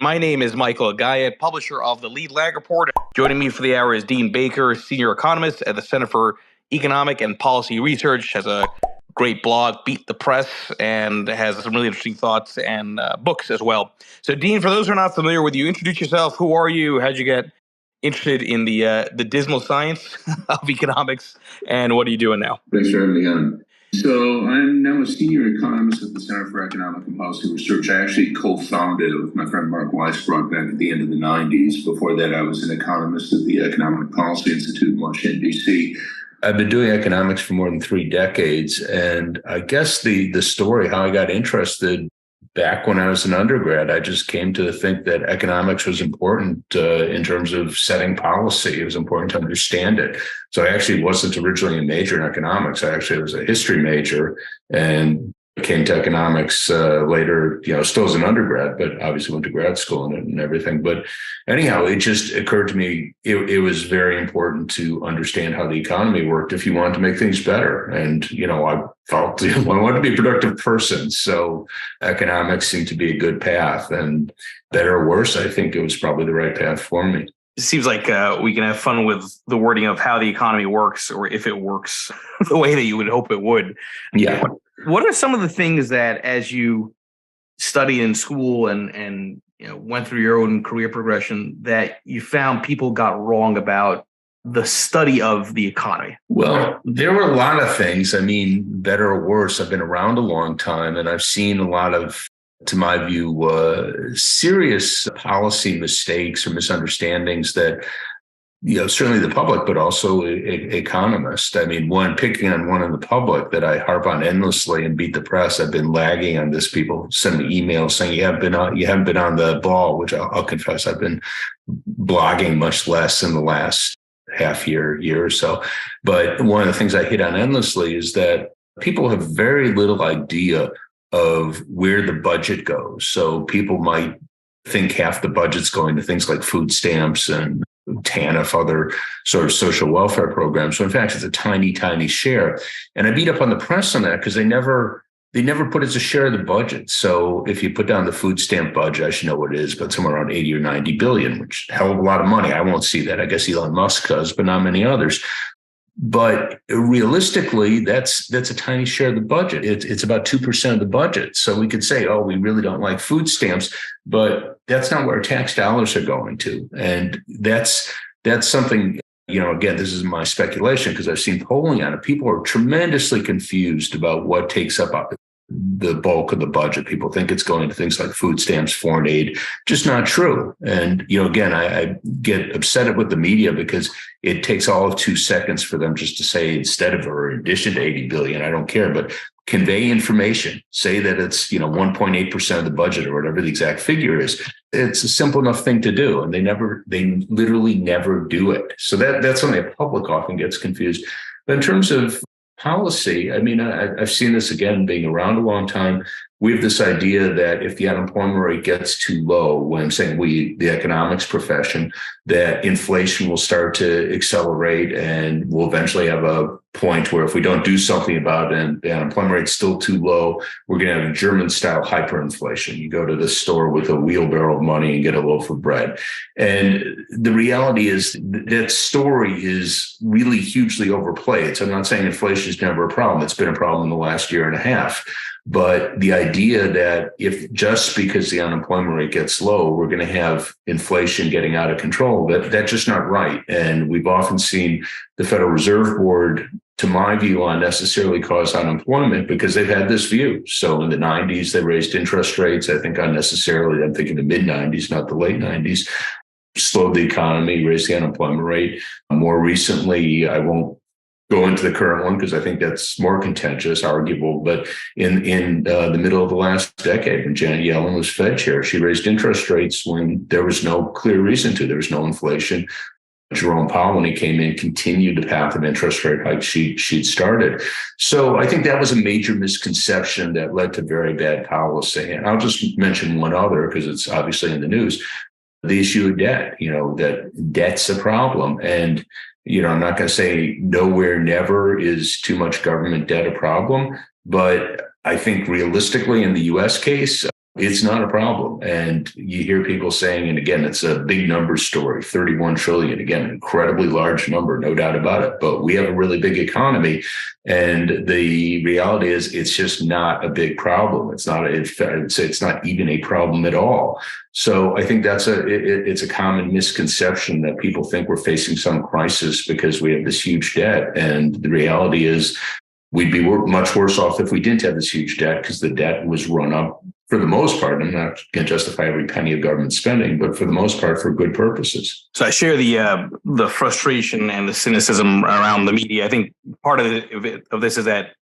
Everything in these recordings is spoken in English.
My name is Michael Agayet, publisher of the Lead Lag Report. Joining me for the hour is Dean Baker, senior economist at the Center for Economic and Policy Research, has a great blog, Beat the Press, and has some really interesting thoughts and books as well. So, Dean, for those who are not familiar with you, introduce yourself. Who are you? How'd you get interested in the dismal science of economics, and what are you doing now? Thanks for having me on. So I'm now a senior economist at the Center for Economic and Policy Research. I actually co-founded it with my friend Mark Weisbrot back at the end of the 90s. Before that, I was an economist at the Economic Policy Institute in Washington, D.C. I've been doing economics for more than 3 decades. And I guess the story, how I got interested back when I was an undergrad, I just came to think that economics was important in terms of setting policy. It was important to understand it. So I actually wasn't originally a major in economics. I actually was a history major and came to economics later, still as an undergrad, but obviously went to grad school and everything. But anyhow, it just occurred to me, it was very important to understand how the economy worked if you wanted to make things better. And, I felt I wanted to be a productive person. So economics seemed to be a good path, and better or worse, I think it was probably the right path for me. It seems like we can have fun with the wording of how the economy works, or if it works the way that you would hope it would. Yeah. What are some of the things that, as you studied in school and went through your own career progression, that you found people got wrong about the study of the economy? Well, there were a lot of things. I mean, better or worse, I've been around a long time, and I've seen a lot of, to my view, serious policy mistakes or misunderstandings that, certainly the public, but also economists. I mean, picking on one in the public that I harp on endlessly and Beat the Press. I've been lagging on this. People send me emails saying you haven't been on the ball, which I'll confess I've been blogging much less in the last half year or so. But one of the things I hit on endlessly is that people have very little idea of where the budget goes. So people might think half the budget's going to things like food stamps and TANF, other sort of social welfare programs. So in fact, it's a tiny, tiny share. And I beat up on the press on that because they never put it as a share of the budget. So if you put down the food stamp budget, I should know what it is, but somewhere around 80 or 90 billion, which is a hell of a lot of money. I won't see that. I guess Elon Musk does, but not many others. But realistically, that's a tiny share of the budget. It's about 2% of the budget. So we could say, oh, we really don't like food stamps, but that's not where tax dollars are going to. And that's something, again, this is my speculation because I've seen polling on it. People are tremendously confused about what takes up the bulk of the budget. People think it's going to things like food stamps, foreign aid, just not true. And, again, I get upset with the media because it takes all of 2 seconds for them just to say, instead of or in addition to 80 billion, I don't care, but convey information, say that it's, 1.8% of the budget or whatever the exact figure is. It's a simple enough thing to do. And they literally never do it. So that's something the public often gets confused. But in terms of policy, I mean, I've seen this again, being around a long time. We have this idea that if the unemployment rate gets too low, when I'm saying we, the economics profession, that inflation will start to accelerate and we'll eventually have a point where if we don't do something about it and the unemployment rate's still too low, we're going to have a German-style hyperinflation. You go to the store with a wheelbarrow of money and get a loaf of bread. And the reality is that story is really hugely overplayed. So I'm not saying inflation is never a problem. It's been a problem in the last year and a half. But the idea that if just because the unemployment rate gets low, we're going to have inflation getting out of control, that's just not right. And we've often seen the Federal Reserve Board, to my view, unnecessarily cause unemployment because they've had this view. So in the 90s, they raised interest rates, I think unnecessarily. I'm thinking the mid 90s, not the late 90s, slowed the economy, raised the unemployment rate. More recently, I won't go into the current one because I think that's more contentious, arguable. But in the middle of the last decade, when Janet Yellen was Fed chair, she raised interest rates when there was no clear reason to. There was no inflation. Jerome Powell, when he came in, continued the path of interest rate hikes she'd started. So I think that was a major misconception that led to very bad policy. And I'll just mention one other because it's obviously in the news. The issue of debt, that debt's a problem. And I'm not going to say nowhere, never is too much government debt a problem, but I think realistically in the U.S. case, It's not a problem. And you hear people saying, and again, it's a big number story, 31 trillion, again, an incredibly large number, no doubt about it. But we have a really big economy. And the reality is it's just not a big problem. It's not, I would say it's not even a problem at all. So I think it's a common misconception that people think we're facing some crisis because we have this huge debt. And the reality is we'd be much worse off if we didn't have this huge debt, because the debt was run up for the most part. I'm not going to justify every penny of government spending, but for the most part, for good purposes. So I share the frustration and the cynicism around the media. I think part of this is that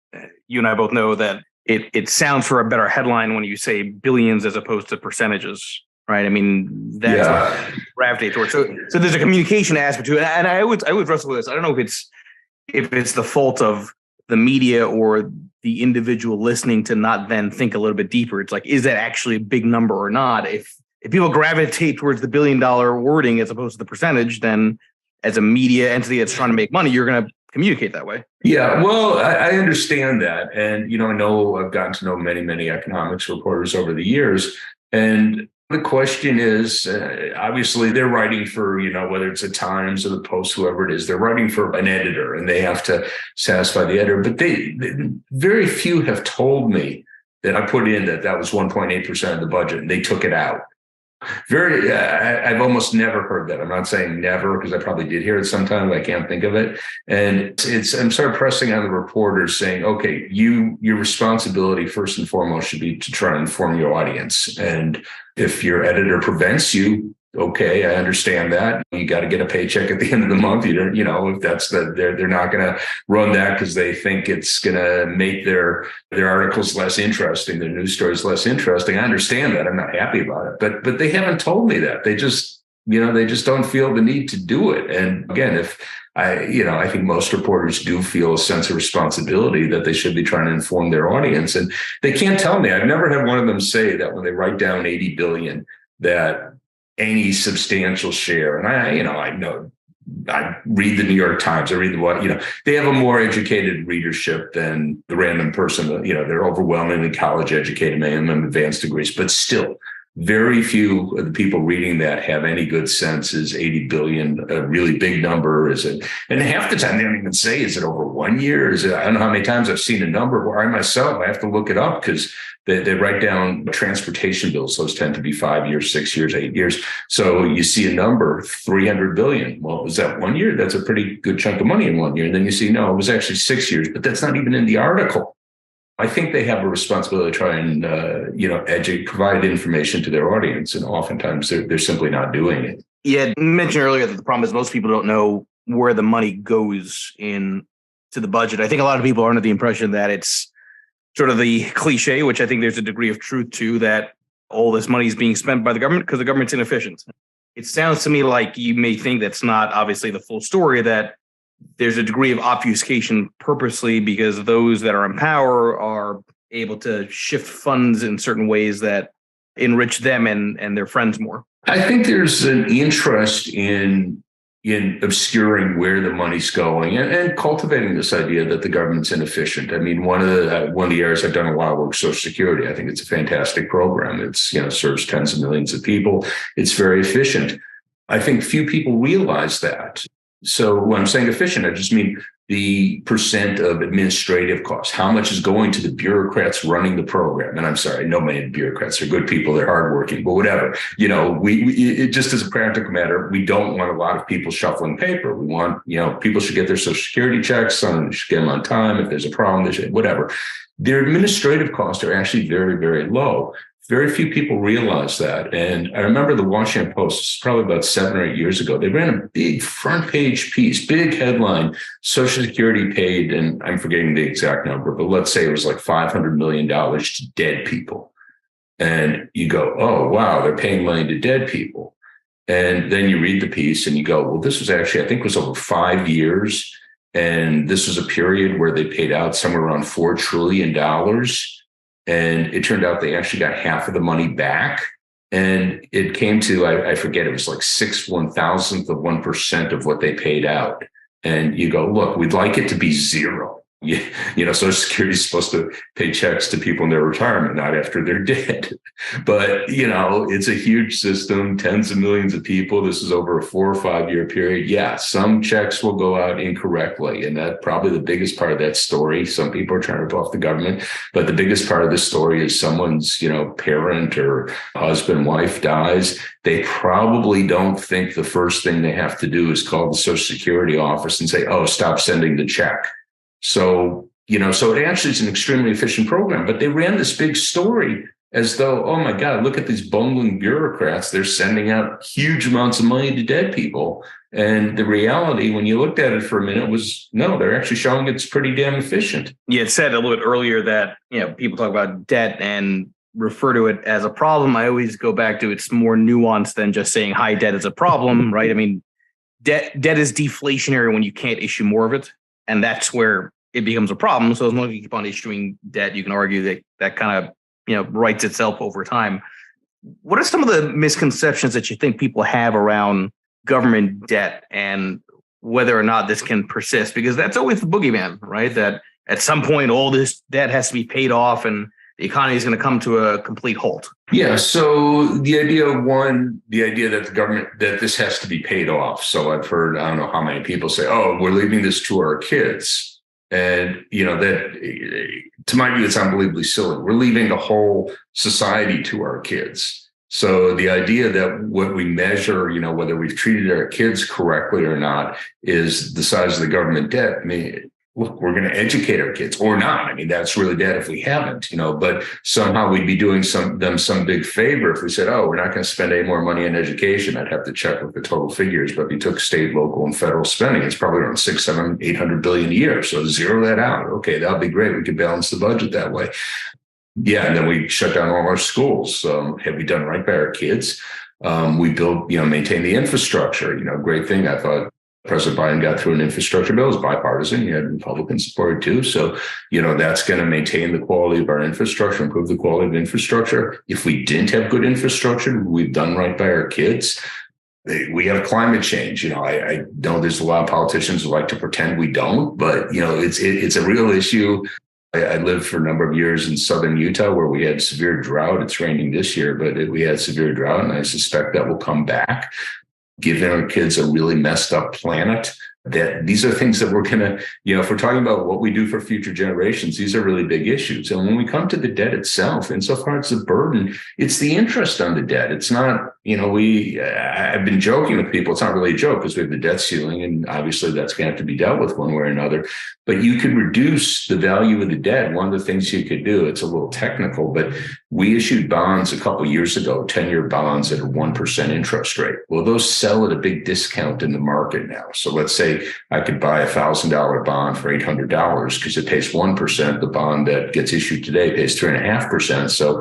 you and I both know that it sounds for a better headline when you say billions as opposed to percentages, right? I mean, that's what gravitate towards. So there's a communication aspect to it, and I would wrestle with this. I don't know if it's the fault of the media or the individual listening to not then think a little bit deeper. It's like, is that actually a big number or not? If people gravitate towards the $1 billion wording as opposed to the percentage, then as a media entity that's trying to make money, you're going to communicate that way. Yeah, well, I understand that. And, I know I've gotten to know many, many economics reporters over the years. And the question is, obviously, they're writing for, whether it's the Times or the Post, whoever it is, they're writing for an editor and they have to satisfy the editor. But very few have told me that I put in that was 1.8% of the budget and they took it out. I've almost never heard that. I'm not saying never, because I probably did hear it sometime, but I can't think of it. And I'm sort of pressing on the reporters saying, okay, your responsibility first and foremost should be to try and inform your audience. And if your editor prevents you, okay, I understand that. You got to get a paycheck at the end of the month. If that's they're not going to run that because they think it's going to make their articles less interesting, their news stories less interesting. I understand that. I'm not happy about it, but they haven't told me that. They just don't feel the need to do it. And again, I think most reporters do feel a sense of responsibility that they should be trying to inform their audience, and they can't tell me. I've never had one of them say that when they write down 80 billion, that any substantial share. And I know I read the New York Times, I read they have a more educated readership than the random person. They're overwhelmingly college educated, many of them advanced degrees, but still very few of the people reading that have any good sense. Is 80 billion a really big number? Is it? And half the time they don't even say, is it over 1 year? Is it? I don't know how many times I've seen a number where I have to look it up, because they write down transportation bills. Those tend to be 5 years, 6 years, 8 years. So you see a number, 300 billion. Well, was that 1 year? That's a pretty good chunk of money in 1 year. And then you see, no, it was actually 6 years, but that's not even in the article. I think they have a responsibility to try and, provide information to their audience. And oftentimes they're simply not doing it. Yeah, you mentioned earlier that the problem is most people don't know where the money goes into the budget. I think a lot of people are under the impression that it's sort of the cliche, which I think there's a degree of truth to, that all this money is being spent by the government because the government's inefficient. It sounds to me like you may think that's not obviously the full story, that there's a degree of obfuscation purposely because those that are in power are able to shift funds in certain ways that enrich them and their friends more. I think there's an interest in obscuring where the money's going and cultivating this idea that the government's inefficient. I mean, one of the areas I've done a lot of work, Social Security. I think it's a fantastic program. It's, serves tens of millions of people. It's very efficient. I think few people realize that. So when I'm saying efficient, I just mean the percent of administrative costs, how much is going to the bureaucrats running the program. And I'm sorry, no many bureaucrats are good people, they're hardworking, but whatever. It just as a practical matter, we don't want a lot of people shuffling paper. We want, people should get their Social Security checks, some should get them on time. If there's a problem, they should, whatever. Their administrative costs are actually very, very low. Very few people realize that. And I remember the Washington Post, probably about 7 or 8 years ago, they ran a big front page piece, big headline, Social Security paid, and I'm forgetting the exact number, but let's say it was like $500 million to dead people. And you go, oh, wow, they're paying money to dead people. And then you read the piece and you go, well, this was actually, I think it was over 5 years. And this was a period where they paid out somewhere around $4 trillion. And it turned out they actually got half of the money back. And it came to, I forget, it was like 1/6,000th of 1% of what they paid out. And you go, look, we'd like it to be zero. Social Security is supposed to pay checks to people in their retirement, not after they're dead. But, it's a huge system, tens of millions of people. This is over a 4 or 5 year period. Yeah, some checks will go out incorrectly. And that probably the biggest part of that story. Some people are trying to rip off the government, but the biggest part of the story is someone's, parent or husband, wife dies. They probably don't think the first thing they have to do is call the Social Security office and say, oh, stop sending the check. So it actually is an extremely efficient program, but they ran this big story as though, oh my God, look at these bungling bureaucrats. They're sending out huge amounts of money to dead people. And the reality, when you looked at it for a minute, was no, they're actually showing it's pretty damn efficient. You had said a little bit earlier that, people talk about debt and refer to it as a problem. I always go back to it's more nuanced than just saying high debt is a problem, right? I mean, debt is deflationary when you can't issue more of it. And that's where it becomes a problem. So as long as you keep on issuing debt, you can argue that kind of, writes itself over time. What are some of the misconceptions that you think people have around government debt and whether or not this can persist? Because that's always the boogeyman, right? That at some point, all this debt has to be paid off and the economy is going to come to a complete halt. Yeah. So the idea that this has to be paid off. So I've heard, I don't know how many people say, oh, we're leaving this to our kids. And, that to my view, it's unbelievably silly. We're leaving the whole society to our kids. So the idea that what we measure, whether we've treated our kids correctly or not, is the size of the government debt. I mean, look, we're going to educate our kids or not. I mean, that's really dead if we haven't, but somehow we'd be doing them some big favor if we said, oh, we're not going to spend any more money on education. I'd have to check with the total figures. But if you took state, local, and federal spending, it's probably around 600, 700, 800 billion a year. So zero that out. Okay, that'll be great. We could balance the budget that way. Yeah, and then we shut down all our schools. Have we done right by our kids? We build, maintain the infrastructure. Great thing. I thought President Biden got through an infrastructure bill. It was bipartisan. You had Republican support too. So, that's going to maintain the quality of our infrastructure, improve the quality of infrastructure. If we didn't have good infrastructure, we've done right by our kids. We have climate change. I know there's a lot of politicians who like to pretend we don't, but, it's a real issue. I lived for a number of years in southern Utah where we had severe drought. It's raining this year, but we had severe drought, and I suspect that will come back. Giving our kids a really messed up planet. That these are things that we're going to, if we're talking about what we do for future generations, these are really big issues. And when we come to the debt itself, insofar as the burden, it's the interest on the debt. It's not, I've been joking with people. It's not really a joke because we have the debt ceiling, and obviously that's going to have to be dealt with one way or another. But you could reduce the value of the debt. One of the things you could do, it's a little technical, but we issued bonds a couple of years ago, 10-year bonds at a 1% interest rate. Well, those sell at a big discount in the market now. So let's say I could buy $1,000 bond for $800 because it pays 1%. The bond that gets issued today pays 3.5%. So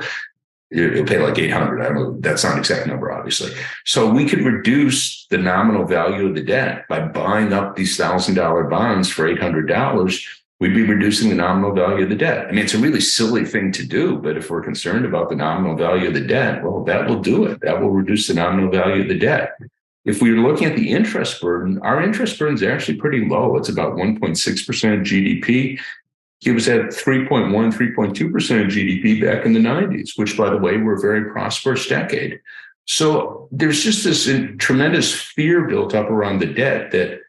it'll pay like 800. I don't know. That's not an exact number, obviously. So we could reduce the nominal value of the debt by buying up these $1,000 bonds for $800. We'd be reducing the nominal value of the debt. I mean, it's a really silly thing to do, but if we're concerned about the nominal value of the debt, well, that will do it. That will reduce the nominal value of the debt. If we were looking at the interest burden, our interest burden is actually pretty low. It's about 1.6% of GDP. It was at 3.1, 3.2% of GDP back in the 90s, which, by the way, were a very prosperous decade. So there's just this tremendous fear built up around the debt that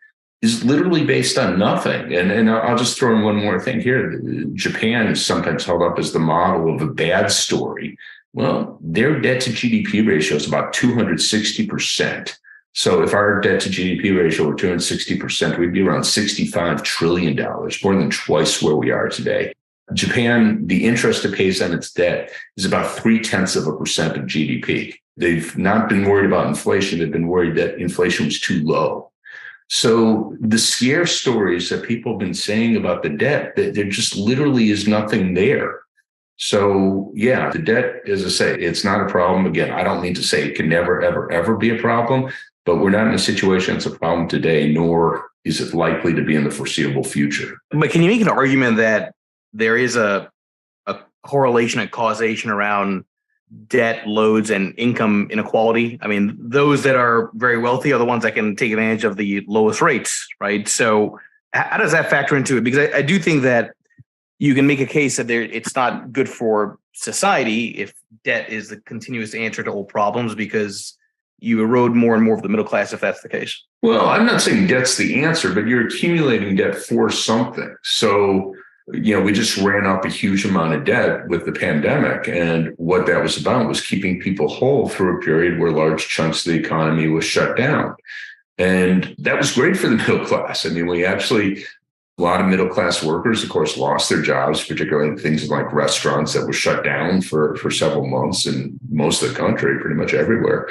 is literally based on nothing. And I'll just throw in one more thing here. Japan is sometimes held up as the model of a bad story. Well, their debt to GDP ratio is about 260%. So if our debt to GDP ratio were 260%, we'd be around $65 trillion, more than twice where we are today. Japan, the interest it pays on its debt is about 0.3% of GDP. They've not been worried about inflation. They've been worried that inflation was too low. So the scare stories that people have been saying about the debt, that there just literally is nothing there. So yeah, the debt, as I say, it's not a problem. Again, I don't mean to say it can never, ever, ever be a problem, but we're not in a situation that's a problem today, nor is it likely to be in the foreseeable future. But can you make an argument that there is a correlation, a causation around debt loads and income inequality? I mean, those that are very wealthy are the ones that can take advantage of the lowest rates, right? So How does that factor into it? Because I do think that you can make a case that it's not good for society if debt is the continuous answer to all problems, because you erode more and more of the middle class if that's the case. Well, I'm not saying debt's the answer, but you're accumulating debt for something. So, we just ran up a huge amount of debt with the pandemic. And what that was about was keeping people whole through a period where large chunks of the economy was shut down. And that was great for the middle class. I mean, a lot of middle class workers, of course, lost their jobs, particularly in things like restaurants that were shut down for several months in most of the country, pretty much everywhere.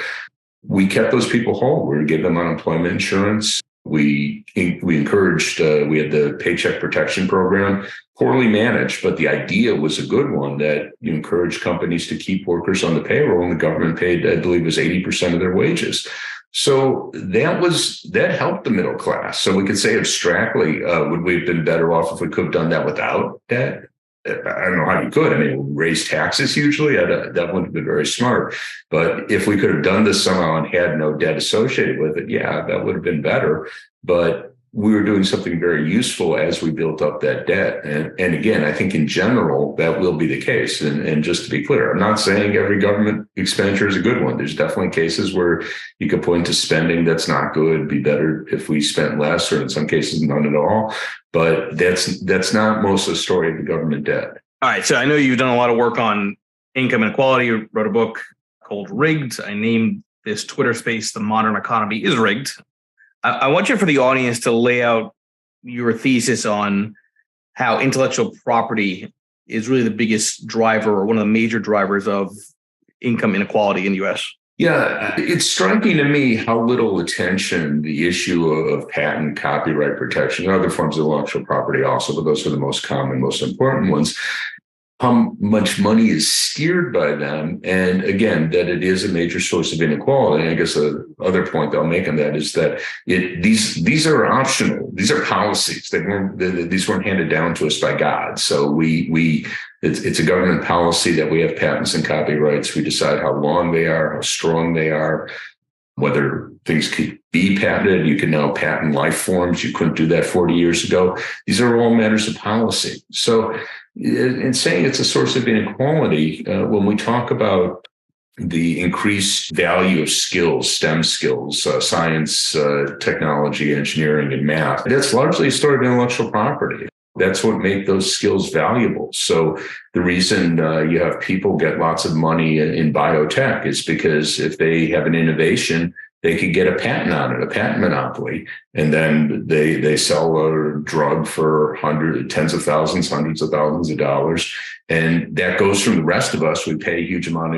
We kept those people whole. We gave them unemployment insurance. We encouraged, we had the Paycheck Protection Program, poorly managed, but the idea was a good one, that you encourage companies to keep workers on the payroll, and the government paid, I believe it was 80% of their wages. So that helped the middle class. So we could say abstractly, would we have been better off if we could have done that without debt? I don't know how you could. I mean, raise taxes hugely. That wouldn't have been very smart. But if we could have done this somehow and had no debt associated with it, yeah, that would have been better. But we were doing something very useful as we built up that debt. And again, I think in general, that will be the case. And just to be clear, I'm not saying every government expenditure is a good one. There's definitely cases where you could point to spending that's not good. It'd be better if we spent less, or in some cases, none at all. But that's not most of the story of the government debt. All right. So I know you've done a lot of work on income inequality. You wrote a book called Rigged. I named this Twitter space, "The Modern Economy is Rigged." I want you, for the audience, to lay out your thesis on how intellectual property is really the biggest driver, or one of the major drivers, of income inequality in the U.S. Yeah, it's striking to me how little attention the issue of patent, copyright protection, and other forms of intellectual property also, but those are the most common, most important ones, how much money is steered by them. And again, that it is a major source of inequality. And I guess the other point that I'll make on that is that these are optional. These are policies. These weren't handed down to us by God. So it's a government policy that we have patents and copyrights. We decide how long they are, how strong they are, whether things could be patented. You can now patent life forms. You couldn't do that 40 years ago. These are all matters of policy. So in saying it's a source of inequality, when we talk about the increased value of skills, STEM skills, science, technology, engineering, and math, that's largely a story of intellectual property. That's what makes those skills valuable. So the reason you have people get lots of money in biotech is because if they have an innovation, they could get a patent on it, a patent monopoly, and then they sell a drug for tens of thousands, hundreds of thousands of dollars. And that goes from the rest of us. We pay a huge amount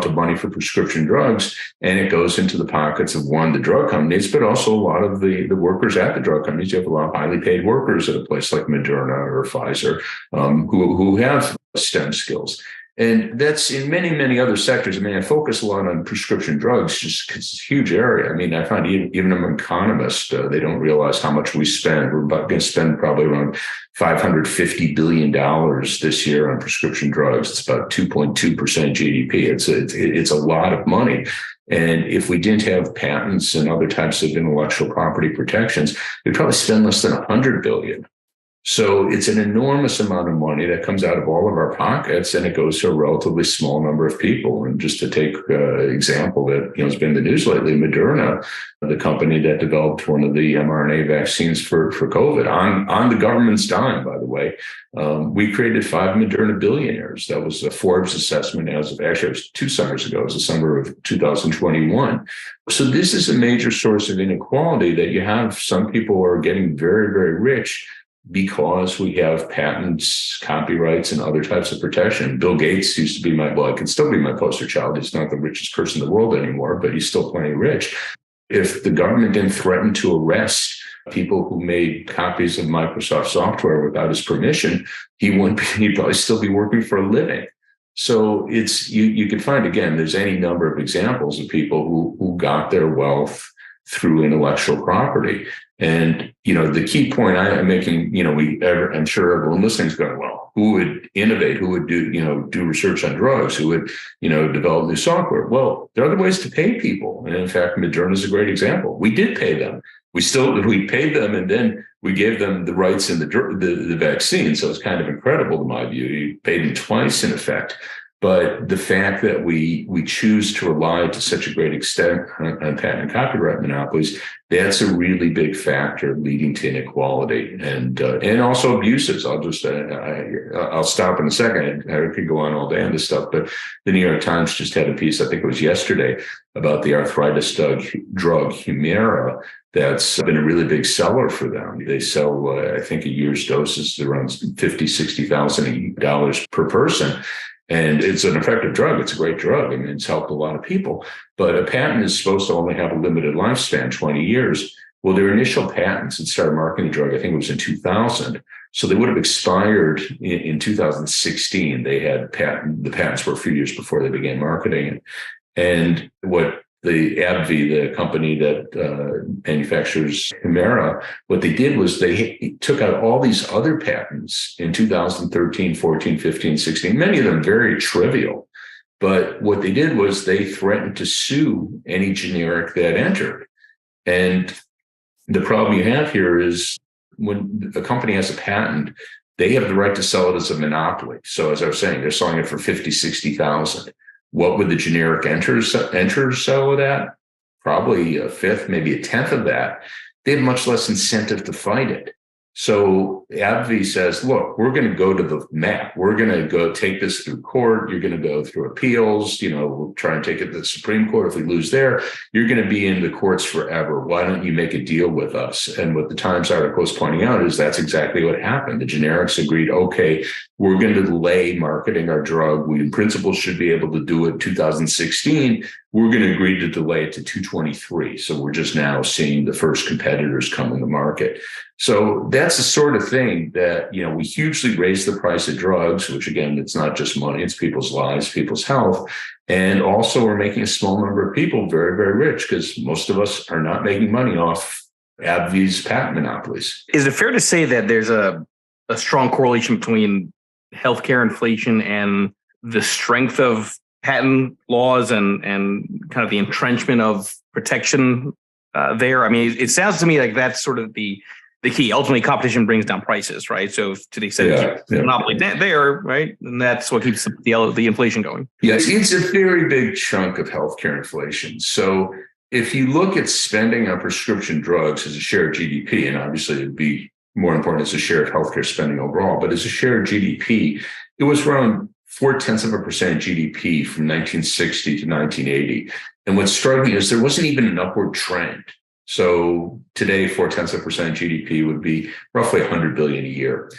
of money for prescription drugs, and it goes into the pockets of, one, the drug companies, but also a lot of the workers at the drug companies. You have a lot of highly paid workers at a place like Moderna or Pfizer who have STEM skills. And that's in many, many other sectors. I mean, I focus a lot on prescription drugs just because it's a huge area. I mean, I find even among economists, they don't realize how much we spend. We're about going to spend probably around $550 billion this year on prescription drugs. It's about 2.2% GDP. It's a lot of money. And if we didn't have patents and other types of intellectual property protections, we'd probably spend less than $100 billion. So it's an enormous amount of money that comes out of all of our pockets, and it goes to a relatively small number of people. And just to take an example that has been in the news lately, Moderna, the company that developed one of the mRNA vaccines for COVID, on the government's dime, by the way, we created 5 Moderna billionaires. That was a Forbes assessment it was 2 summers ago. It was the summer of 2021. So this is a major source of inequality, that you have some people who are getting very, very rich because we have patents, copyrights, and other types of protection. Bill Gates used to be can still be my poster child. He's not the richest person in the world anymore, but he's still plenty rich. If the government didn't threaten to arrest people who made copies of Microsoft software without his permission, he'd probably still be working for a living. So you can find, again, there's any number of examples of people who got their wealth through intellectual property. And, the key point I'm making, I'm sure everyone listening is going, well, who would innovate? Who would do research on drugs? Who would, develop new software? Well, there are other ways to pay people. And in fact, Moderna is a great example. We did pay them. We paid them, and then We gave them the rights in the vaccine. So it's kind of incredible to my view. You paid them twice in effect. But the fact that we choose to rely to such a great extent on patent and copyright monopolies, that's a really big factor leading to inequality and also abuses. I'll stop in a second. I could go on all day on this stuff, but the New York Times just had a piece, I think it was yesterday, about the arthritis drug Humira. That's been a really big seller for them. They sell, I think, a year's doses around $50,000, $60,000 per person. And it's an effective drug. It's a great drug. I mean, it's helped a lot of people. But a patent is supposed to only have a limited lifespan, 20 years. Well, their initial patents that started marketing the drug, I think it was in 2000. So they would have expired in 2016. They had the patents were a few years before they began marketing it. And what the AbbVie, the company that manufactures Humira, what they did was they took out all these other patents in 2013, 14, 15, 16, many of them very trivial. But what they did was they threatened to sue any generic that entered. And the problem you have here is when a company has a patent, they have the right to sell it as a monopoly. So as I was saying, they're selling it for 50, 60,000. What would the generic enters sell it at? Probably a fifth, maybe a tenth of that. They have much less incentive to fight it. So AbbVie says, look, we're going to go to the mat. We're going to go take this through court. You're going to go through appeals. We'll try and take it to the Supreme Court. If we lose there, you're going to be in the courts forever. Why don't you make a deal with us? And what the Times article is pointing out is that's exactly what happened. The generics agreed, okay, we're going to delay marketing our drug. We in principle should be able to do it in 2016. We're going to agree to delay it to 2023. So we're just now seeing the first competitors come in the market. So that's the sort of thing that, we hugely raise the price of drugs, which again, it's not just money, it's people's lives, people's health. And also we're making a small number of people very, very rich because most of us are not making money off AbbVie's patent monopolies. Is it fair to say that there's a strong correlation between healthcare inflation and the strength of patent laws and kind of the entrenchment of protection there? I mean, it sounds to me like that's sort of the key. Ultimately, competition brings down prices, right? So to the extent monopoly there, right, and that's what keeps the inflation going. Yes, it's a very big chunk of healthcare inflation. So if you look at spending on prescription drugs as a share of GDP, and obviously it'd be more important as a share of healthcare spending overall, but as a share of GDP, it was around 0.4% GDP from 1960 to 1980. And what's striking is there wasn't even an upward trend. So today, 0.4% GDP would be roughly 100 billion a year.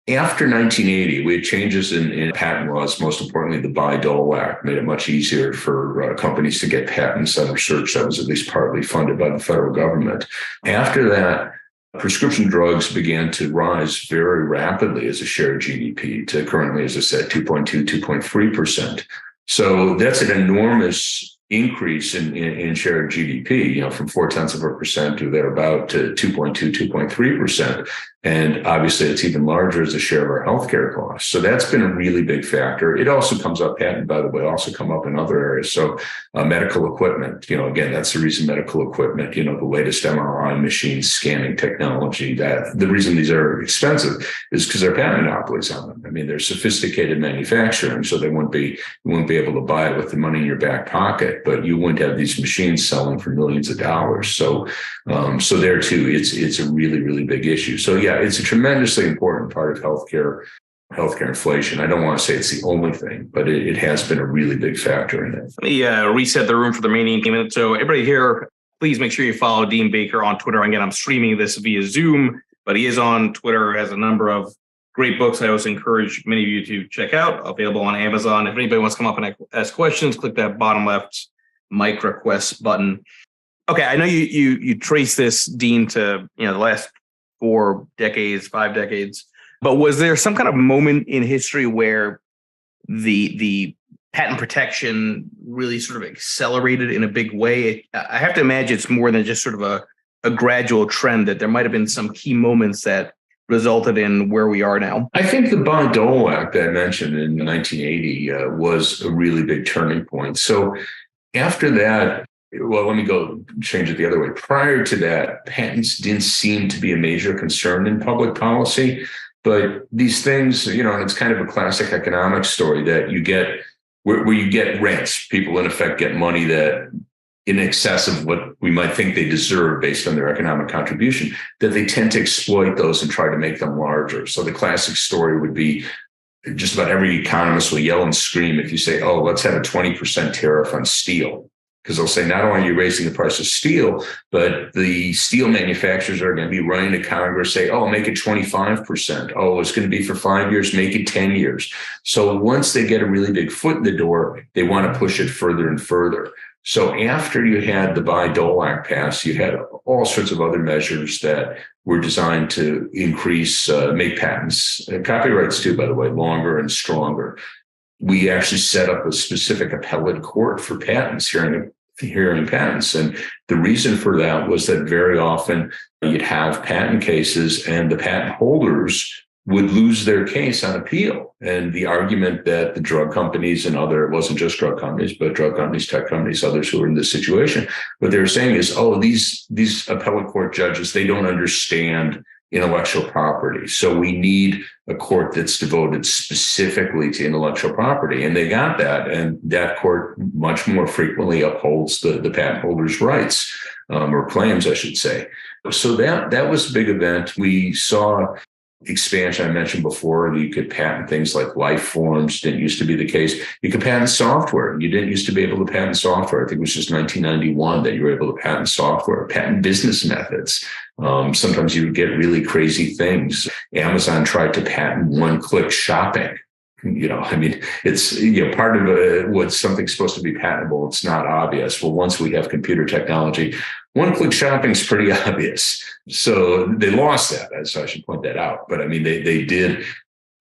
After 1980, we had changes in patent laws. Most importantly, the Bayh-Dole Act made it much easier for companies to get patents on research that was at least partly funded by the federal government. After that, prescription drugs began to rise very rapidly as a share of GDP to currently, as I said, 2.2, 2.3%. So that's an enormous increase in share of GDP, from 0.4% to thereabout to 2.2, 2.3%. And obviously it's even larger as a share of our healthcare costs. So that's been a really big factor. It also comes up, patent, by the way, also come up in other areas. So medical equipment, again, that's the reason medical equipment, the latest MRI machines, scanning technology, that the reason these are expensive is because there are patent monopolies on them. I mean, they're sophisticated manufacturing, so you wouldn't be able to buy it with the money in your back pocket, but you wouldn't have these machines selling for millions of dollars. So there too, it's a really, really big issue. So yeah, it's a tremendously important part of healthcare inflation. I don't want to say it's the only thing, but it has been a really big factor in it. Let me reset the room for the remaining minutes. So everybody here, please make sure you follow Dean Baker on Twitter. Again, I'm streaming this via Zoom, but he is on Twitter, has a number of great books I always encourage many of you to check out, available on Amazon. If anybody wants to come up and ask questions, click that bottom left mic request button. Okay, I know you trace this, Dean, to the last 4 decades, 5 decades, but was there some kind of moment in history where the patent protection really sort of accelerated in a big way? I have to imagine it's more than just sort of a gradual trend, that there might have been some key moments that resulted in where we are now. I think the Bayh-Dole Act that I mentioned in 1980 was a really big turning point. So after that, well, let me go change it the other way. Prior to that, patents didn't seem to be a major concern in public policy. But these things, and it's kind of a classic economic story that you get where you get rents. People, in effect, get money that in excess of what we might think they deserve based on their economic contribution, that they tend to exploit those and try to make them larger. So the classic story would be just about every economist will yell and scream if you say, oh, let's have a 20% tariff on steel. Because they'll say, not only are you raising the price of steel, but the steel manufacturers are going to be running to Congress, say, oh, make it 25%. Oh, it's going to be for 5 years, make it 10 years. So once they get a really big foot in the door, they want to push it further and further. So after you had the Bayh-Dole Act pass, you had all sorts of other measures that were designed to increase, make patents, copyrights too, by the way, longer and stronger. We actually set up a specific appellate court for patents, hearing patents. And the reason for that was that very often you'd have patent cases and the patent holders would lose their case on appeal. And the argument that the drug companies and it wasn't just drug companies, but drug companies, tech companies, others who are in this situation, what they're saying is, oh, these appellate court judges, they don't understand intellectual property. So we need a court that's devoted specifically to intellectual property. And they got that. And that court much more frequently upholds the patent holders' rights, or claims, I should say. So that was a big event. We saw expansion. I mentioned before, you could patent things like life forms. Didn't used to be the case. You could patent software. You didn't used to be able to patent software. I think it was just 1991 that you were able to patent software, patent business methods. Sometimes you would get really crazy things. Amazon tried to patent one-click shopping. It's, part of what something's supposed to be patentable, it's not obvious. Well, once we have computer technology, one-click shopping is pretty obvious. So they lost that, so I should point that out. But they did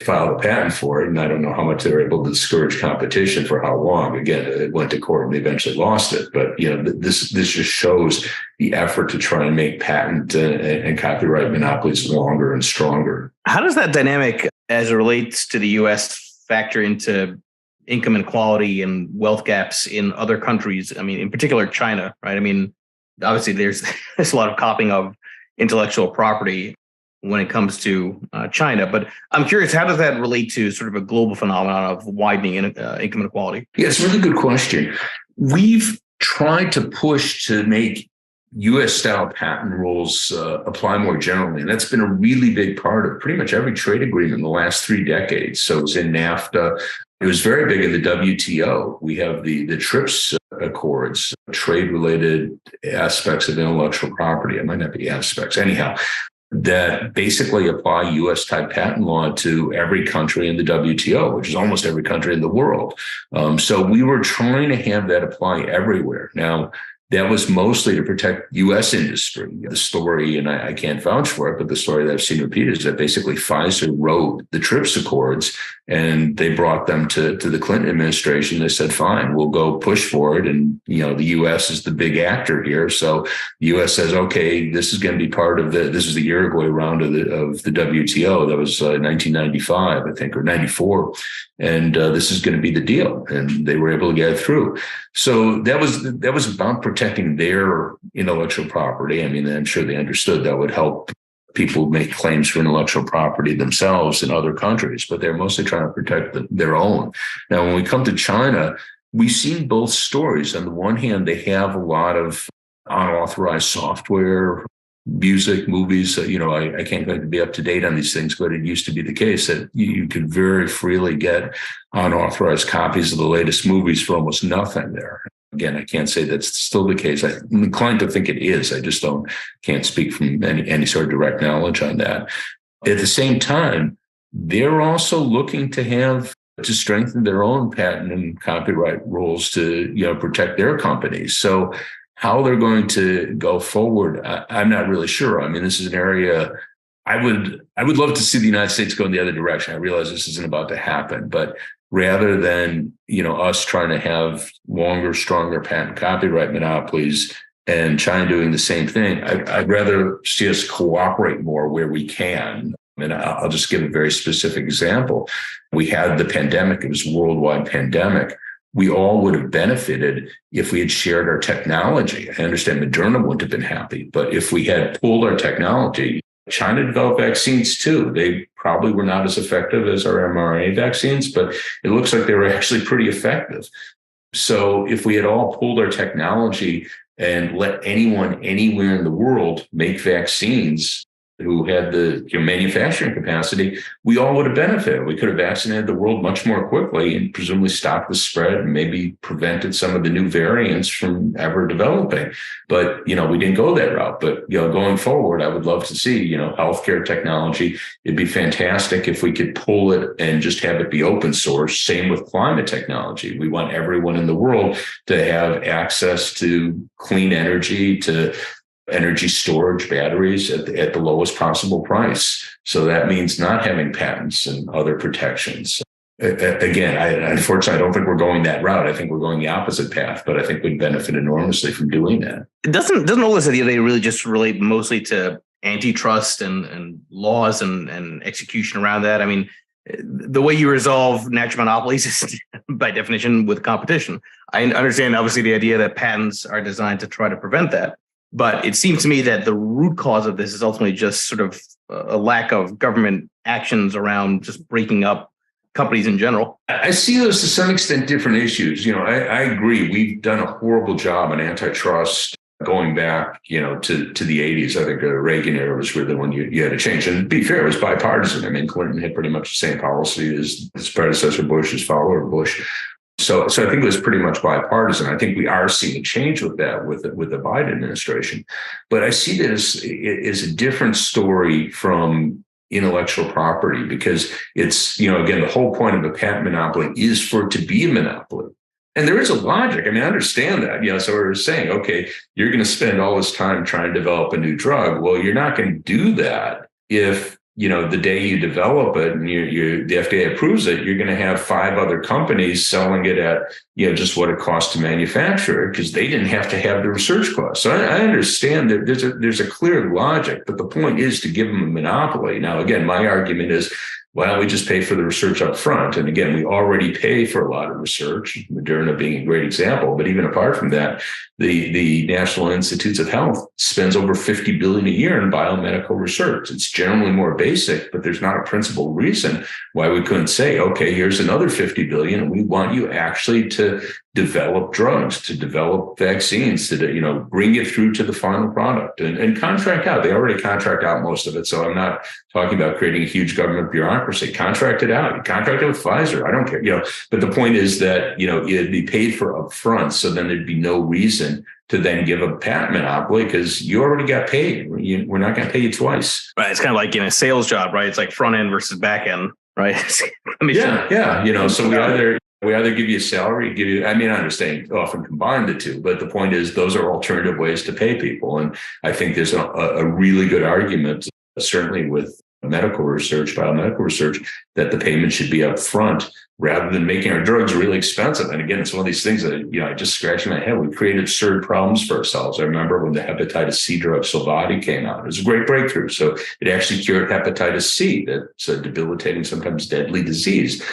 file a patent for it, and I don't know how much they were able to discourage competition for how long. Again, it went to court and they eventually lost it. But this just shows the effort to try and make patent and copyright monopolies longer and stronger. How does that dynamic, as it relates to the U.S., factor into income inequality and wealth gaps in other countries? In particular, China, right? Obviously, there's a lot of copying of intellectual property when it comes to China. But I'm curious, how does that relate to sort of a global phenomenon of widening income inequality? Yeah, it's a really good question. We've tried to push to make U.S.-style patent rules apply more generally. And that's been a really big part of pretty much every trade agreement in the last 3 decades. So it was in NAFTA. It was very big in the WTO. We have the TRIPS Accords, trade-related aspects of intellectual property. It might not be aspects. Anyhow, that basically apply U.S.-type patent law to every country in the WTO, which is almost every country in the world. So we were trying to have that apply everywhere. Now, that was mostly to protect U.S. industry. The story, and I can't vouch for it, but the story that I've seen repeated is that basically Pfizer wrote the TRIPS Accords and they brought them to the Clinton administration. They said, fine, we'll go push for it. And, the U.S. is the big actor here. So the U.S. says, okay, this is going to be part of this is the Uruguay round of the WTO. That was 1995, I think, or 94. And this is going to be the deal. And they were able to get it through. So that was about protecting their intellectual property. I'm sure they understood that would help people make claims for intellectual property themselves in other countries, but they're mostly trying to protect their own. Now, when we come to China, we've seen both stories. On the one hand, they have a lot of unauthorized software, music, movies. I can't claim to be up to date on these things, but it used to be the case that you could very freely get unauthorized copies of the latest movies for almost nothing there. Again, I can't say that's still the case. I'm inclined to think it is. I just can't speak from any sort of direct knowledge on that. At the same time, they're also looking to strengthen their own patent and copyright rules to protect their companies. So how they're going to go forward, I'm not really sure. This is an area I would love to see the United States go in the other direction. I realize this isn't about to happen, but rather than us trying to have longer, stronger patent copyright monopolies and China doing the same thing, I'd rather see us cooperate more where we can. And I'll just give a very specific example. We had the pandemic. It was a worldwide pandemic. we all would have benefited if we had shared our technology. I understand Moderna wouldn't have been happy, but if we had pooled our technology, China developed vaccines too. They probably were not as effective as our mRNA vaccines, but it looks like they were actually pretty effective. So if we had all pooled our technology and let anyone anywhere in the world make vaccines who had the manufacturing capacity, we all would have benefited. We could have vaccinated the world much more quickly and presumably stopped the spread and maybe prevented some of the new variants from ever developing. But, we didn't go that route. But, going forward, I would love to see, healthcare technology. It'd be fantastic if we could pull it and just have it be open source. Same with climate technology. We want everyone in the world to have access to clean energy, to energy storage batteries at the lowest possible price. So that means not having patents and other protections. Again, unfortunately, I don't think we're going that route. I think we're going the opposite path, but I think we'd benefit enormously from doing that. Doesn't all this idea they really just relate mostly to antitrust and laws and execution around that? I mean, the way you resolve natural monopolies is by definition with competition. I understand obviously the idea that patents are designed to try to prevent that. But it seems to me that the root cause of this is ultimately just sort of a lack of government actions around just breaking up companies in general. I see those to some extent different issues. I agree. We've done a horrible job on antitrust going back, to the 80s. I think the Reagan era was really when you had to change. And to be fair, it was bipartisan. I mean, Clinton had pretty much the same policy as his predecessor Bush, his follower Bush. So I think it was pretty much bipartisan. I think we are seeing a change with that with the Biden administration. But I see that as a different story from intellectual property because it's, again, the whole point of a patent monopoly is for it to be a monopoly. And there is a logic. I mean, I understand that. So we're saying, okay, you're going to spend all this time trying to develop a new drug. Well, you're not going to do that if the day you develop it and the FDA approves it, you're going to have 5 other companies selling it at, just what it costs to manufacture it because they didn't have to have the research costs. So I understand that there's a clear logic, but the point is to give them a monopoly. Now, again, my argument is, why don't we just pay for the research up front? And again, we already pay for a lot of research, Moderna being a great example. But even apart from that, the National Institutes of Health spends over $50 billion a year in biomedical research. It's generally more basic, but there's not a principal reason why we couldn't say, okay, here's another $50 billion, and we want you actually to develop drugs, to develop vaccines, to bring it through to the final product and contract out. They already contract out most of it. So I'm not talking about creating a huge government bureaucracy. Contract it out. You contract it with Pfizer. I don't care. But the point is that, it'd be paid for upfront. So then there'd be no reason to then give a patent monopoly because you already got paid. We're not going to pay you twice. Right. It's kind of like in a sales job, right? It's like front end versus back end, right? Yeah. So we either give you a salary, I understand often combine the two, but the point is those are alternative ways to pay people. And I think there's a really good argument, certainly with medical research, biomedical research, that the payment should be up front rather than making our drugs really expensive. And again, it's one of these things that, I just scratching my head. We create absurd problems for ourselves. I remember when the hepatitis C drug Sovaldi came out, it was a great breakthrough. So it actually cured hepatitis C. That's a debilitating, sometimes deadly disease.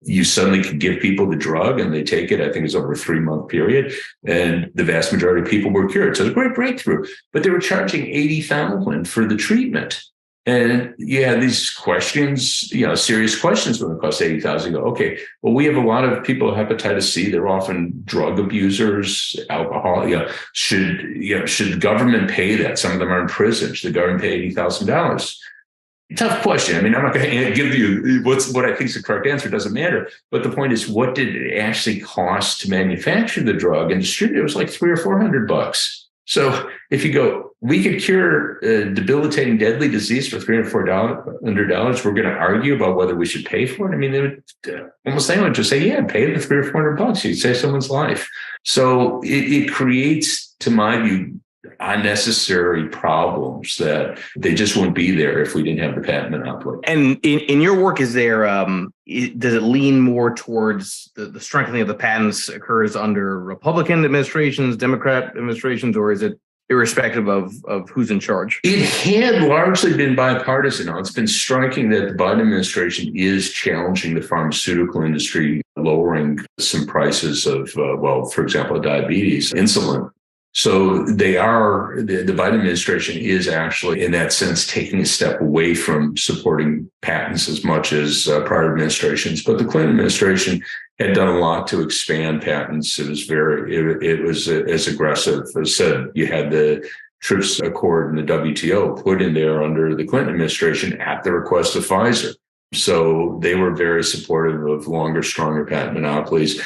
You suddenly could give people the drug and they take it, I think it's over a 3-month period, and the vast majority of people were cured. So it's a great breakthrough, but they were charging $80,000 for the treatment. And you had these questions, serious questions when it costs $80,000. You go, okay, well, we have a lot of people with hepatitis C. They're often drug abusers, alcohol. Should the government pay that? Some of them are in prison. Should the government pay $80,000? Tough question. I'm not going to give you what I think is the correct answer. It doesn't matter. But the point is, what did it actually cost to manufacture the drug and distribute it? It was like $300 or $400. So if you go, we could cure a debilitating, deadly disease for $300 or $400, we're going to argue about whether we should pay for it. They would almost anyone would just say, yeah, pay the $300 or $400. You'd save someone's life. So it creates, to my view, unnecessary problems that they just wouldn't be there if we didn't have the patent monopoly. And in your work, is there does it lean more towards the strengthening of the patents occurs under Republican administrations, Democrat administrations, or is it irrespective of who's in charge? It had largely been bipartisan. It's been striking that the Biden administration is challenging the pharmaceutical industry lowering some prices of, for example, diabetes, insulin. So the Biden administration is actually, in that sense, taking a step away from supporting patents as much as prior administrations. But the Clinton administration had done a lot to expand patents. It was as aggressive. As said, you had the TRIPS Accord and the WTO put in there under the Clinton administration at the request of Pfizer. So they were very supportive of longer, stronger patent monopolies.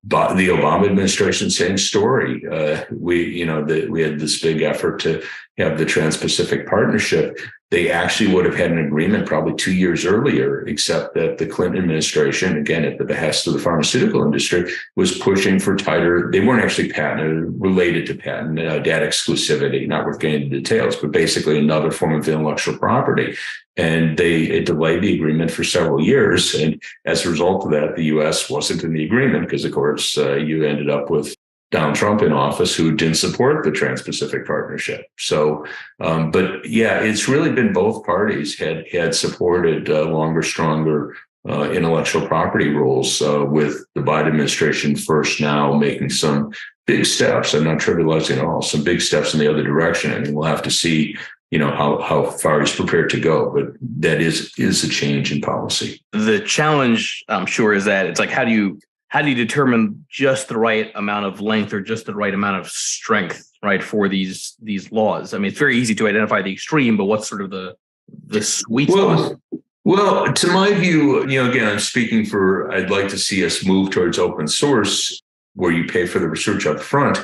But the Obama administration, same story. We had this big effort to have the Trans-Pacific Partnership. They actually would have had an agreement probably 2 years earlier, except that the Clinton administration, again, at the behest of the pharmaceutical industry, was pushing for tighter. They weren't actually related to patent data exclusivity, not worth getting into details, but basically another form of intellectual property. And it delayed the agreement for several years. And as a result of that, the U.S. wasn't in the agreement because, of course, you ended up with Donald Trump in office who didn't support the Trans-Pacific Partnership. So, but yeah, it's really been both parties had supported longer, stronger intellectual property rules, with the Biden administration first now making some big steps. I'm not trivializing at all, some big steps in the other direction. I mean, we'll have to see how far he's prepared to go, but that is a change in policy. The challenge, I'm sure, is that it's like, how do you determine just the right amount of length or just the right amount of strength, right, for these laws? I mean, it's very easy to identify the extreme, but what's sort of the sweet spot? Well, to my view, again, I'm speaking I'd like to see us move towards open source where you pay for the research up front.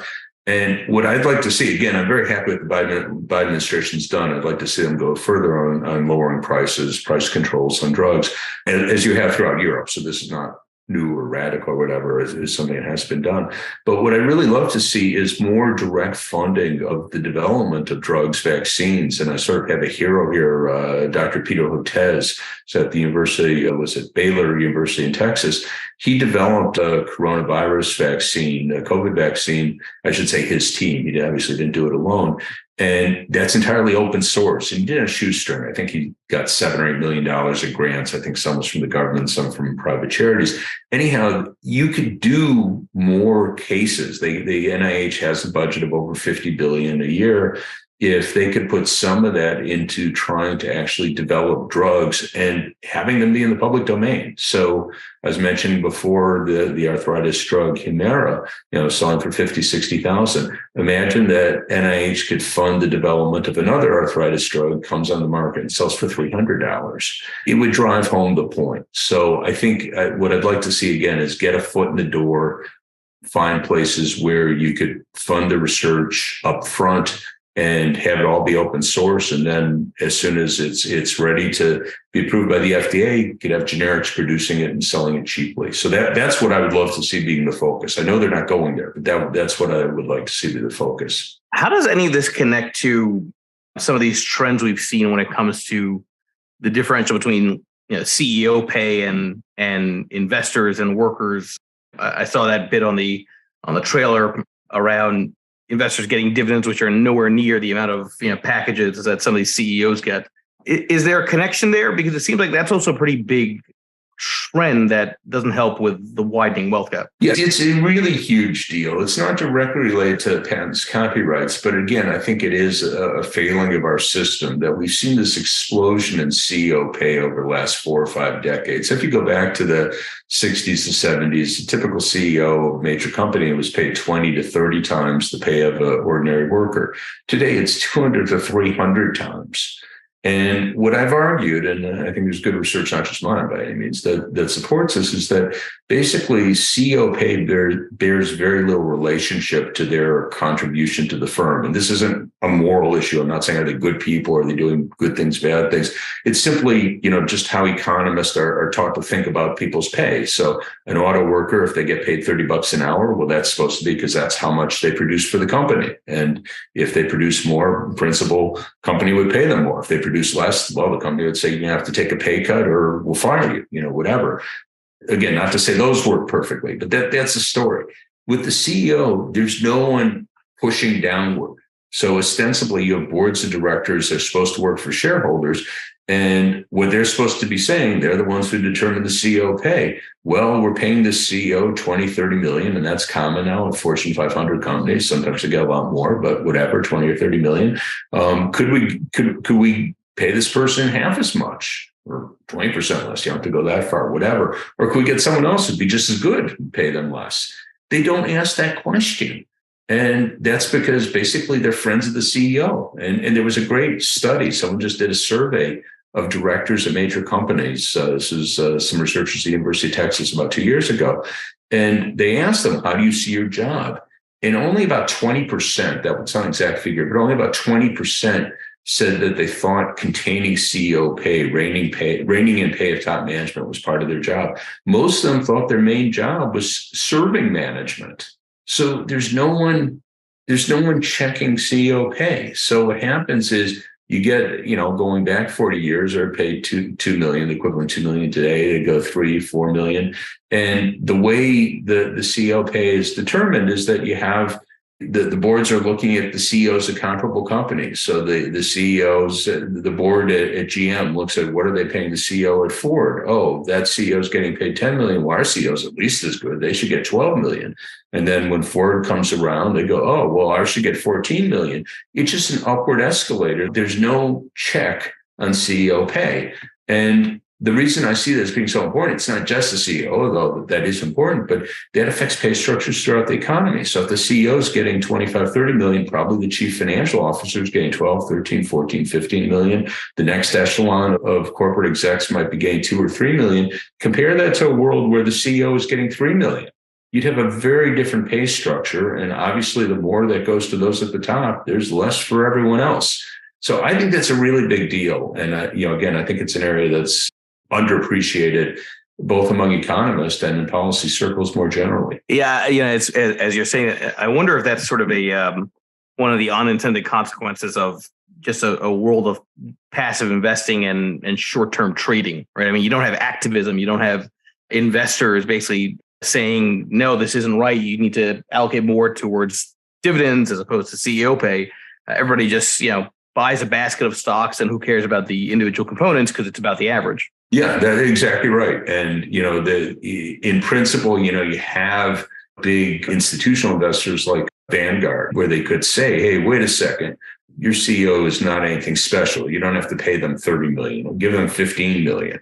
And what I'd like to see, again, I'm very happy with the Biden administration's done. I'd like to see them go further on lowering prices, price controls on drugs, as you have throughout Europe. So this is not new or radical or whatever, is something that has been done. But what I really love to see is more direct funding of the development of drugs, vaccines. And I sort of have a hero here, Dr. Peter Hotez, at the University, Baylor University in Texas. He developed a coronavirus vaccine, a COVID vaccine, I should say his team. He obviously didn't do it alone. And that's entirely open source. And he did a shoestring. I think he got $7 or $8 million of grants. I think some was from the government, some from private charities. Anyhow, you could do more cases. The NIH has a budget of over $50 billion a year. If they could put some of that into trying to actually develop drugs and having them be in the public domain. So as mentioned before, the arthritis drug Humira, selling for 50, 60,000. Imagine that NIH could fund the development of another arthritis drug, comes on the market and sells for $300. It would drive home the point. So I think what I'd like to see again is get a foot in the door, find places where you could fund the research up front and have it all be open source. And then as soon as it's ready to be approved by the FDA, you could have generics producing it and selling it cheaply. So that's what I would love to see being the focus. I know they're not going there, but that's what I would like to see be the focus. How does any of this connect to some of these trends we've seen when it comes to the differential between CEO pay and investors and workers? I saw that bit on the trailer around investors getting dividends, which are nowhere near the amount of packages that some of these CEOs get. Is there a connection there? Because it seems like that's also a pretty big trend that doesn't help with the widening wealth gap. Yes, it's a really huge deal. It's not directly related to patents, copyrights, but again, I think it is a failing of our system that we've seen this explosion in CEO pay over the last 4 or 5 decades. If you go back to the 60s to 70s, a typical CEO of a major company was paid 20 to 30 times the pay of an ordinary worker. Today, it's 200 to 300 times. And what I've argued, and I think there's good research, not just mine by any means, that supports this, is that basically CEO pay bears very little relationship to their contribution to the firm. And this isn't a moral issue. I'm not saying are they good people, are they doing good things, bad things. It's simply, just how economists are taught to think about people's pay. So an auto worker, if they get paid $30 an hour, well, that's supposed to be because that's how much they produce for the company. And if they produce more, in principle, company would pay them more. If they produce less, well, the company would say you have to take a pay cut or we'll fire you, whatever. Again, not to say those work perfectly, but that's the story. With the CEO, there's no one pushing downward. So ostensibly, you have boards of directors that are supposed to work for shareholders. And what they're supposed to be saying, they're the ones who determine the CEO pay. Well, we're paying the CEO 20, 30 million, and that's common now in Fortune 500 companies. Sometimes they get a lot more, but whatever, 20 or 30 million. Could we pay this person half as much or 20% less? You don't have to go that far, whatever. Or could we get someone else who'd be just as good and pay them less? They don't ask that question. And that's because basically they're friends of the CEO. And there was a great study. Someone just did a survey of directors at major companies. This is some researchers at the University of Texas about 2 years ago. And they asked them, how do you see your job? And only about 20%, that was not an exact figure, but only about 20% said that they thought containing CEO pay, reining in pay of top management was part of their job. Most of them thought their main job was serving management. So there's no one checking CEO pay. So what happens is you get, going back 40 years, are paid $2 million, the equivalent $2 million today. They go 3-4 million. And the way the CEO pay is determined is that you have the boards are looking at the CEOs of comparable companies. So the CEOs, the board at GM looks at what are they paying the CEO at Ford? Oh, that CEO is getting paid 10 million. Well, our CEO is at least as good. They should get 12 million. And then when Ford comes around, they go, oh, well, ours should get 14 million. It's just an upward escalator. There's no check on CEO pay. And the reason I see this being so important, it's not just the CEO, although that is important, but that affects pay structures throughout the economy. So if the CEO is getting 25, 30 million, probably the chief financial officer is getting 12, 13, 14, 15 million. The next echelon of corporate execs might be getting 2 or 3 million. Compare that to a world where the CEO is getting 3 million. You'd have a very different pay structure. And obviously, the more that goes to those at the top, there's less for everyone else. So I think that's a really big deal. And, again, I think it's an area that's underappreciated both among economists and in policy circles more generally. Yeah, it's as you're saying, I wonder if that's sort of a one of the unintended consequences of just a world of passive investing and short-term trading, right? I mean, you don't have activism, you don't have investors basically saying, no, this isn't right. You need to allocate more towards dividends as opposed to CEO pay. Everybody just, buys a basket of stocks and who cares about the individual components because it's about the average. Yeah, that's exactly right. And, in principle, you have big institutional investors like Vanguard, where they could say, hey, wait a second, your CEO is not anything special. You don't have to pay them 30 million. We'll give them 15 million.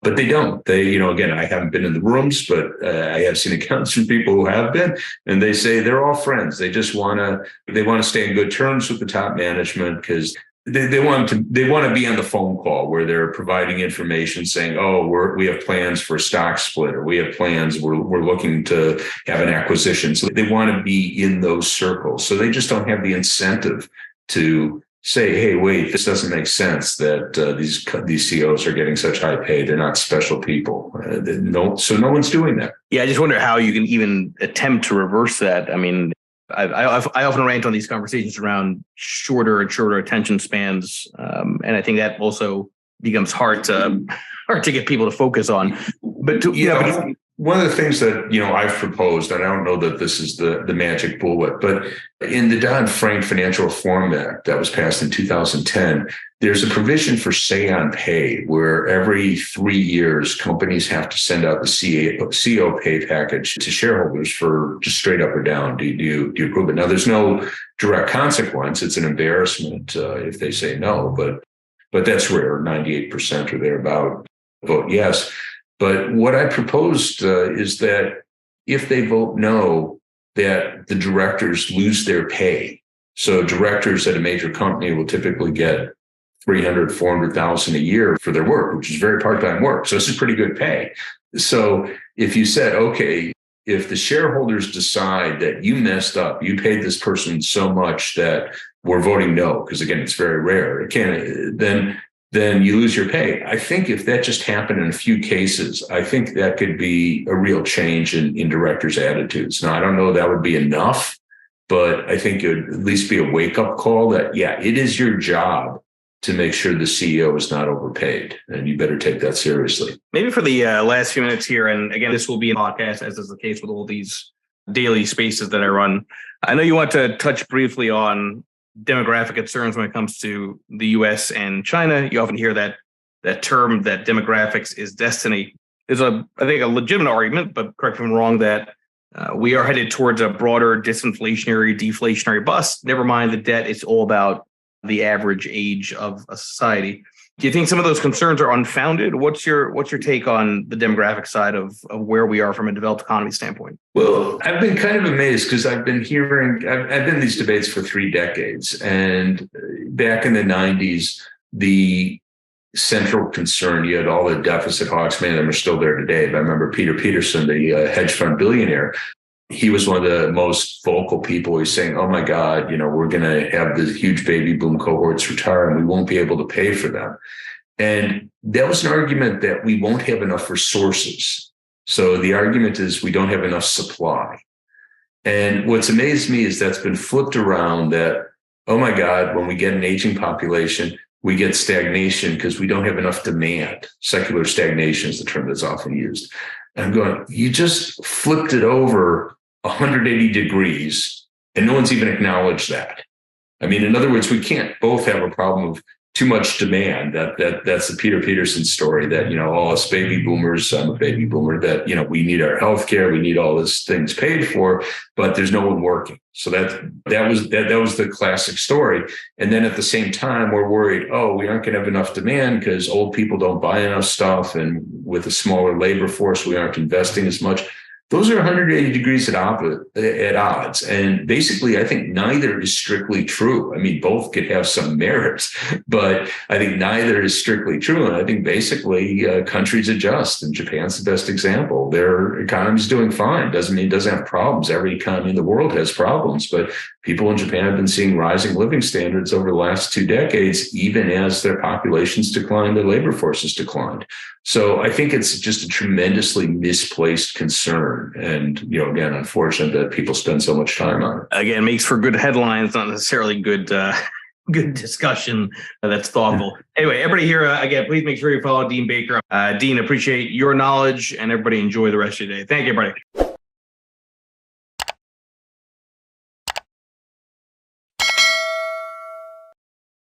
But they don't. They, again, I haven't been in the rooms, but I have seen accounts from people who have been, and they say they're all friends. They just want to stay in good terms with the top management because they want to be on the phone call where they're providing information saying, oh, we have plans for a stock split, or we have plans, we're looking to have an acquisition. So they want to be in those circles. So they just don't have the incentive to say, hey, wait, this doesn't make sense that these CEOs are getting such high pay. They're not special people. So no one's doing that. Yeah, I just wonder how you can even attempt to reverse that. I mean, I often rant on these conversations around shorter and shorter attention spans, and I think that also becomes hard to get people to focus on. But one of the things that I've proposed, and I don't know that this is the magic bullet, but in the Dodd-Frank Financial Reform Act that was passed in 2010, there's a provision for say-on pay where every 3 years companies have to send out the CEO pay package to shareholders for just straight up or down. Do you approve it? Now, there's no direct consequence. It's an embarrassment if they say no, but that's rare. 98% or thereabout vote yes. But what I proposed is that if they vote no, that the directors lose their pay. So directors at a major company will typically get $300,000, $400,000 a year for their work, which is very part-time work. So this is pretty good pay. So if you said, okay, if the shareholders decide that you messed up, you paid this person so much that we're voting no, because again, it's very rare. Then you lose your pay. I think if that just happened in a few cases, I think that could be a real change in directors' attitudes. Now, I don't know that would be enough, but I think it would at least be a wake-up call that, yeah, it is your job to make sure the CEO is not overpaid, and you better take that seriously. Maybe for the last few minutes here, and again, this will be a podcast, as is the case with all these daily spaces that I run. I know you want to touch briefly on demographic concerns when it comes to the U.S. and China. You often hear that that term that demographics is destiny is I think a legitimate argument, but correct me if I'm wrong, that we are headed towards a broader disinflationary, deflationary bust. Never mind the debt. It's all about the average age of a society. Do you think some of those concerns are unfounded? What's your take on the demographic side of where we are from a developed economy standpoint? Well, I've been kind of amazed because I've been in these debates for 3 decades. And back in the 90s, the central concern, you had all the deficit hawks, many of them are still there today. But I remember Peter Peterson, the hedge fund billionaire, he was one of the most vocal people. He's saying, oh my God, we're going to have this huge baby boom cohorts retire and we won't be able to pay for them. And that was an argument that we won't have enough resources. So the argument is we don't have enough supply. And what's amazed me is that's been flipped around that, oh my God, when we get an aging population, we get stagnation because we don't have enough demand. Secular stagnation is the term that's often used. And I'm going, you just flipped it over 180 degrees and no one's even acknowledged that. I mean, in other words, we can't both have a problem of too much demand. That's the Peter Peterson story that, all us baby boomers, I'm a baby boomer, that, we need our healthcare, we need all these things paid for, but there's no one working. So that was the classic story. And then at the same time, we're worried, we aren't going to have enough demand because old people don't buy enough stuff. And with a smaller labor force, we aren't investing as much. Those are 180 degrees at odds. And basically, I think neither is strictly true. I mean, both could have some merits, but I think neither is strictly true. And I think basically countries adjust. And Japan's the best example. Their economy is doing fine. Doesn't mean it doesn't have problems. Every economy in the world has problems, but people in Japan have been seeing rising living standards over the last 2 decades, even as their populations declined, their labor forces declined. So I think it's just a tremendously misplaced concern. And, again, unfortunate that people spend so much time on it. Again, makes for good headlines, not necessarily good discussion that's thoughtful. Anyway, everybody here, again, please make sure you follow Dean Baker. Dean, appreciate your knowledge and everybody enjoy the rest of your day. Thank you, everybody.